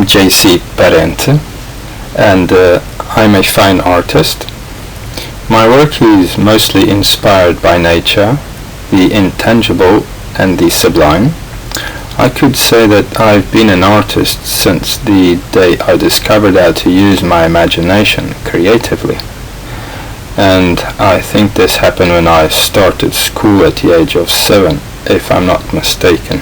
JC Parente, and I'm a fine artist. My work is mostly inspired by nature, the intangible and the sublime. I could say that I've been an artist since the day I discovered how to use my imagination creatively. And I think this happened when I started school at the age of 7, if I'm not mistaken.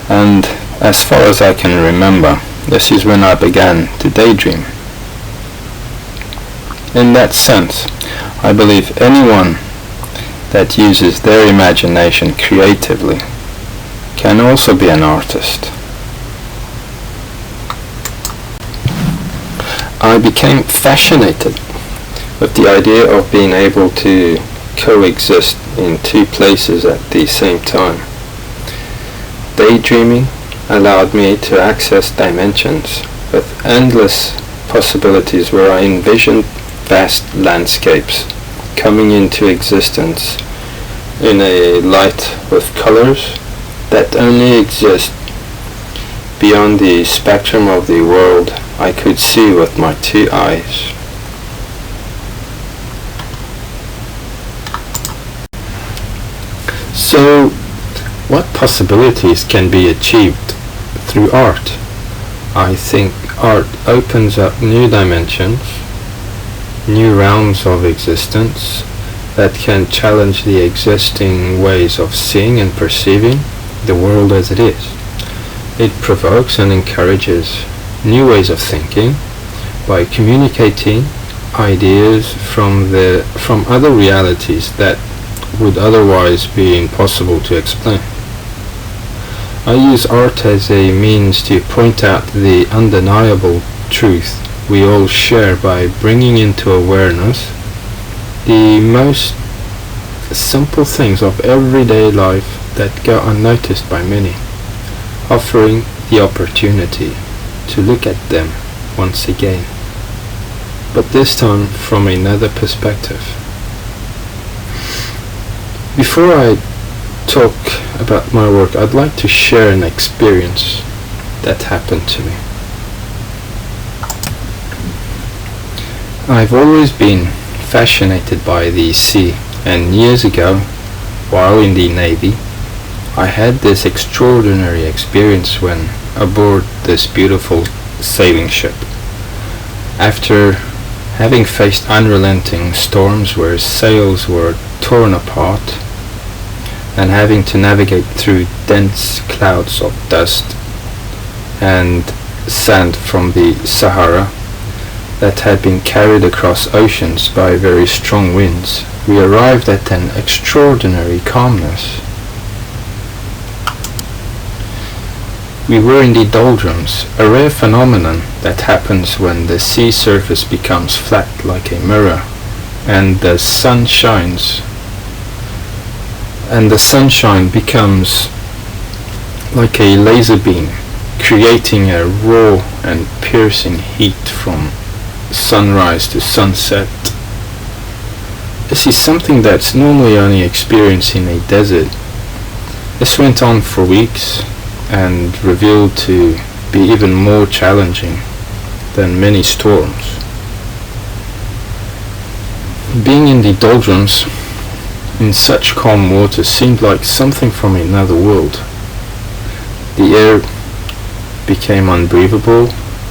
And as far as I can remember, this is when I began to daydream. In that sense, I believe anyone that uses their imagination creatively can also be an artist. I became fascinated with the idea of being able to coexist in two places at the same time. Daydreaming allowed me to access dimensions with endless possibilities where I envisioned vast landscapes coming into existence in a light with colors that only exist beyond the spectrum of the world I could see with my two eyes. So, what possibilities can be achieved through art? I think art opens up new dimensions, new realms of existence that can challenge the existing ways of seeing and perceiving the world as it is. It provokes and encourages new ways of thinking by communicating ideas from other realities that would otherwise be impossible to explain. I use art as a means to point out the undeniable truth we all share by bringing into awareness the most simple things of everyday life that go unnoticed by many, offering the opportunity to look at them once again, but this time from another perspective. Before I talk about my work, I'd like to share an experience that happened to me. I've always been fascinated by the sea, and years ago, while in the Navy, I had this extraordinary experience when aboard this beautiful sailing ship. After having faced unrelenting storms where sails were torn apart, and having to navigate through dense clouds of dust and sand from the Sahara that had been carried across oceans by very strong winds, we arrived at an extraordinary calmness. We were in the doldrums, a rare phenomenon that happens when the sea surface becomes flat like a mirror and the sunshine becomes like a laser beam, creating a raw and piercing heat from sunrise to sunset. This is something that's normally only experienced in a desert. This went on for weeks and revealed to be even more challenging than many storms. Being in the doldrums in such calm water seemed like something from another world. The air became unbreathable,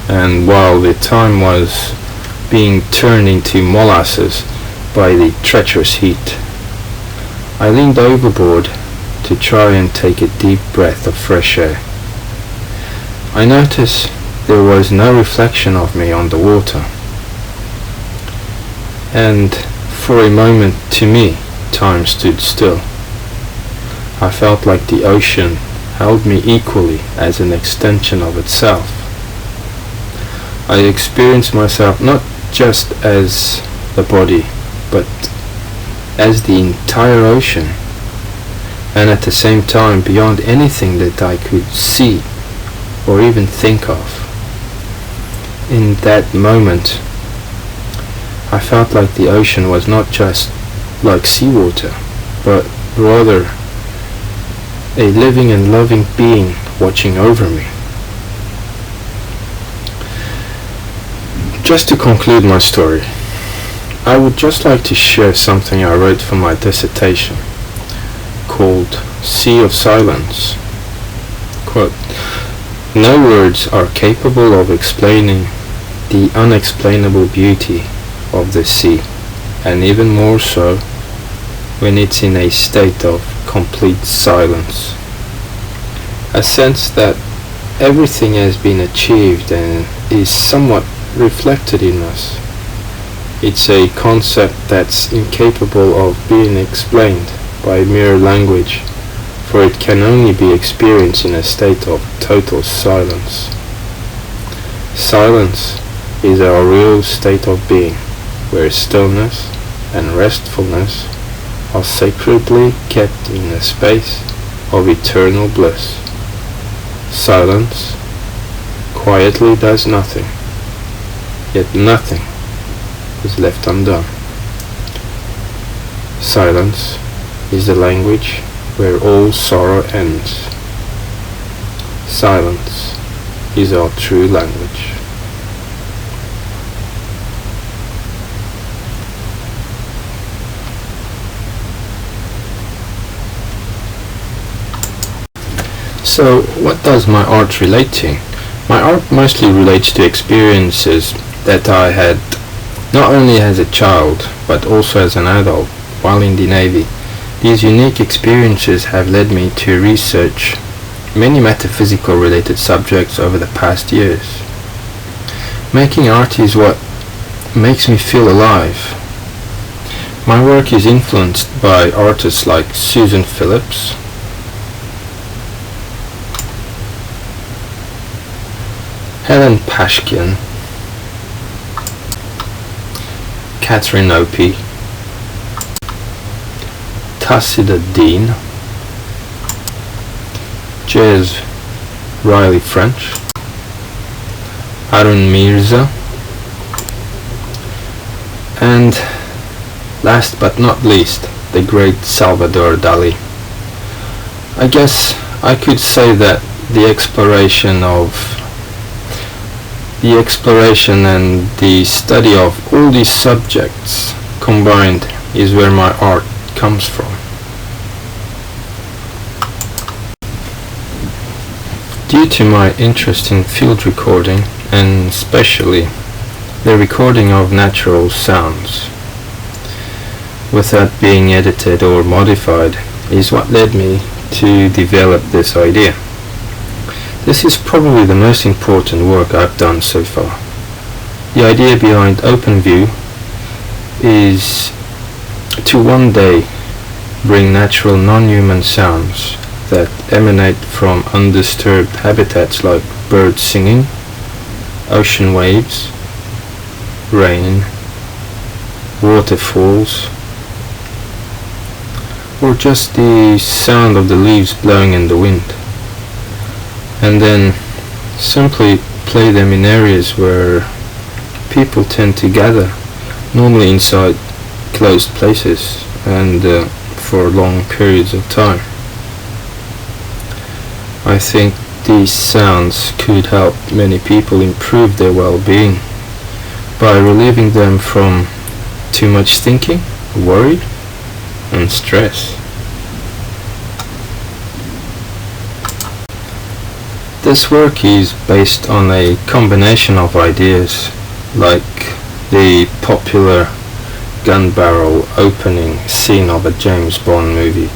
and while the time was being turned into molasses by the treacherous heat, I leaned overboard to try and take a deep breath of fresh air. I noticed there was no reflection of me on the water, and for a moment, to me, time stood still. I felt like the ocean held me equally as an extension of itself. I experienced myself not just as the body, but as the entire ocean, and at the same time beyond anything that I could see or even think of. In that moment, I felt like the ocean was not just like seawater, but rather a living and loving being watching over me. Just to conclude my story, I would just like to share something I wrote for my dissertation called Sea of Silence. Quote, "No words are capable of explaining the unexplainable beauty of the sea, and even more so when it's in a state of complete silence. A sense that everything has been achieved and is somewhat reflected in us. It's a concept that's incapable of being explained by mere language, for it can only be experienced in a state of total silence. Silence is our real state of being, where stillness and restfulness are sacredly kept in a space of eternal bliss. Silence quietly does nothing, yet nothing is left undone. Silence is the language where all sorrow ends. Silence is our true language." So, what does my art relate to? My art mostly relates to experiences that I had not only as a child, but also as an adult while in the Navy. These unique experiences have led me to research many metaphysical related subjects over the past years. Making art is what makes me feel alive. My work is influenced by artists like Susan Phillips, Helen Pashkian, Catherine Opie, Tassida Dean, Jez Riley French, Arun Mirza, and last but not least, the great Salvador Dali. I guess I could say that the exploration and the study of all these subjects combined is where my art comes from. Due to my interest in field recording, and especially the recording of natural sounds without being edited or modified, is what led me to develop this idea. This is probably the most important work I've done so far. The idea behind OpenView is to one day bring natural non-human sounds that emanate from undisturbed habitats like birds singing, ocean waves, rain, waterfalls, or just the sound of the leaves blowing in the wind, and then simply play them in areas where people tend to gather, normally inside closed places and for long periods of time. I think these sounds could help many people improve their well-being by relieving them from too much thinking, worry, and stress. This work is based on a combination of ideas like the popular gun barrel opening scene of a James Bond movie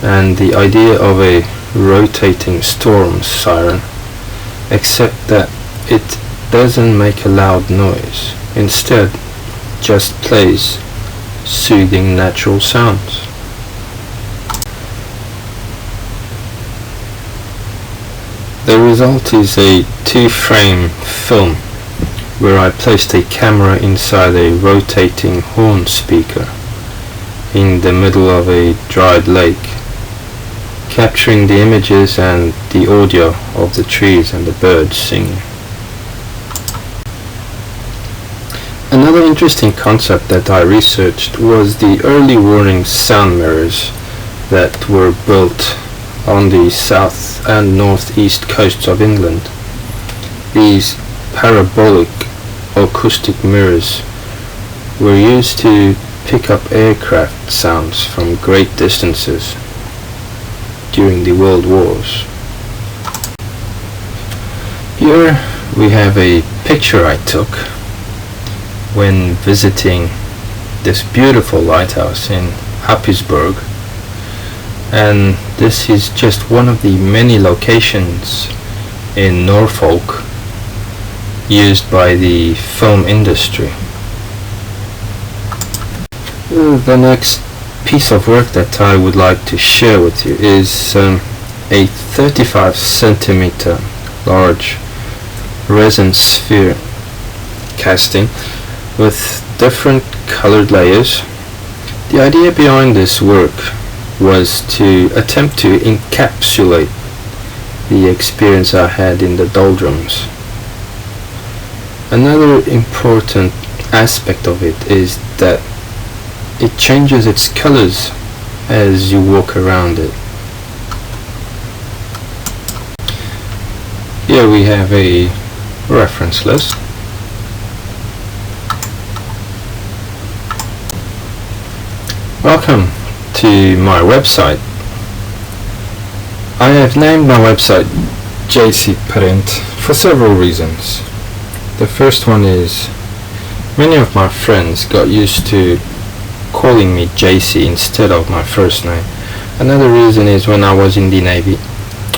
and the idea of a rotating storm siren, except that it doesn't make a loud noise, instead just plays soothing natural sounds. The result is a 2-frame film where I placed a camera inside a rotating horn speaker in the middle of a dried lake, capturing the images and the audio of the trees and the birds singing. Another interesting concept that I researched was the early warning sound mirrors that were built on the south and northeast coasts of England. These parabolic acoustic mirrors were used to pick up aircraft sounds from great distances during the World Wars. Here we have a picture I took when visiting this beautiful lighthouse in Happisburg, and this is just one of the many locations in Norfolk used by the film industry. The next piece of work that I would like to share with you is a 35 centimeter large resin sphere casting with different colored layers. The idea behind this work was to attempt to encapsulate the experience I had in the doldrums. Another important aspect of it is that it changes its colors as you walk around it. Here we have a reference list. Welcome to my website. I have named my website JC Parente for several reasons. The first one is many of my friends got used to calling me JC instead of my first name. Another reason is when I was in the Navy,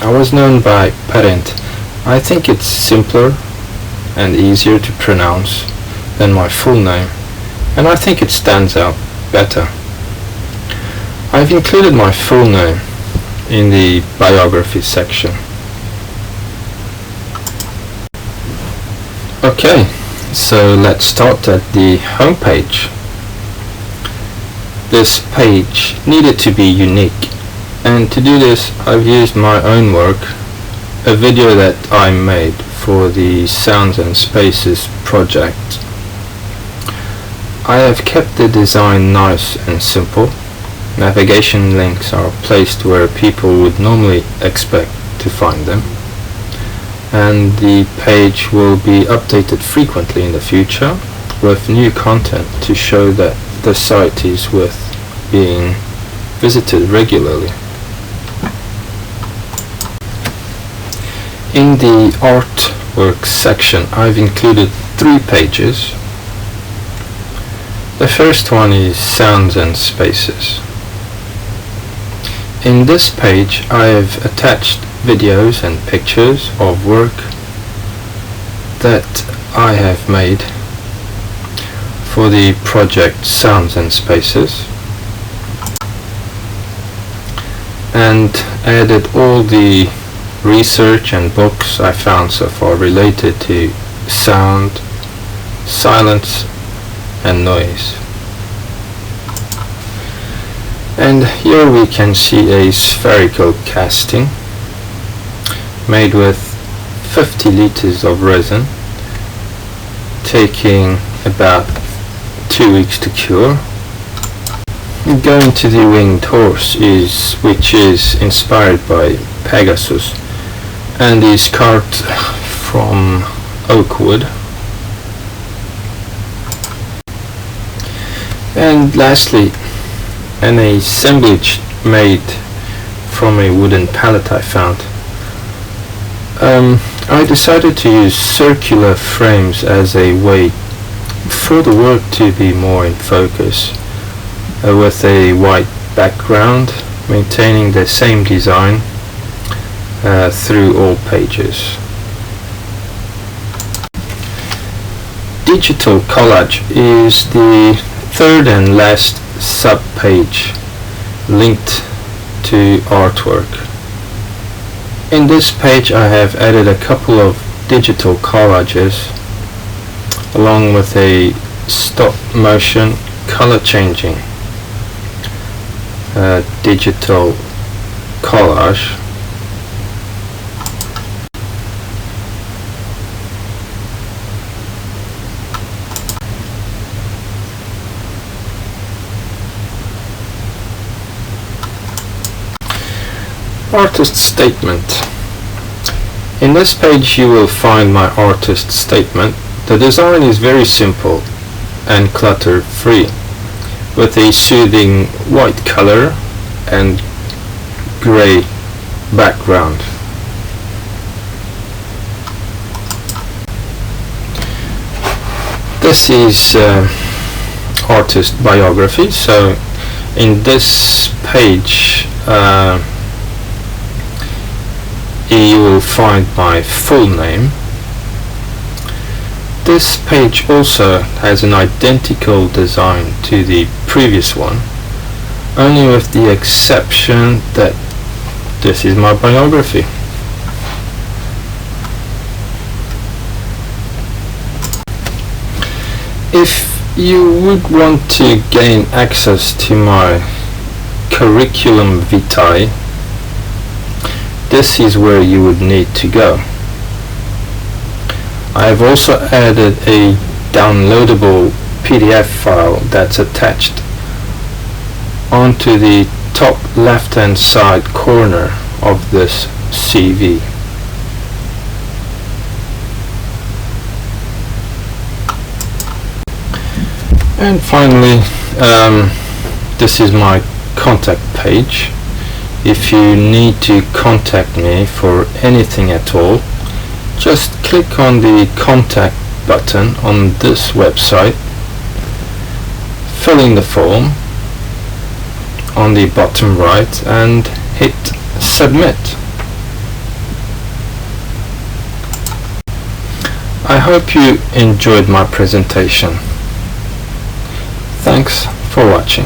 I was known by Parente. I think it's simpler and easier to pronounce than my full name, and I think it stands out better. I've included my full name in the biography section. Okay, so let's start at the home page. This page needed to be unique, and to do this I've used my own work, a video that I made for the Sounds and Spaces project. I have kept the design nice and simple. Navigation links are placed where people would normally expect to find them, and the page will be updated frequently in the future with new content to show that the site is worth being visited regularly. In the artwork section I've included 3 pages. The first one is Sounds and Spaces. In this page I have attached videos and pictures of work that I have made for the project Sounds and Spaces, and added all the research and books I found so far related to sound, silence and noise. And here we can see a spherical casting made with 50 liters of resin, taking about 2 weeks to cure. Going to the winged horse which is inspired by Pegasus and is carved from oak wood. And lastly, an assemblage made from a wooden pallet I found. I decided to use circular frames as a way for the work to be more in focus, with a white background, maintaining the same design through all pages. Digital collage is the third and last sub-page linked to artwork. In this page I have added a couple of digital collages along with a stop motion color changing digital collage. Artist statement. In this page you will find my artist statement The design is very simple and clutter-free, with a soothing white color and grey background. This is artist biography, so in this page you will find my full name. This page also has an identical design to the previous one, only with the exception that this is my biography. If you would want to gain access to my curriculum vitae, this is where you would need to go. I have also added a downloadable PDF file that's attached onto the top left hand side corner of this CV. And finally, this is my contact page. If you need to contact me for anything at all, just click on the contact button on this website, fill in the form on the bottom right and hit submit. I hope you enjoyed my presentation. Thanks for watching.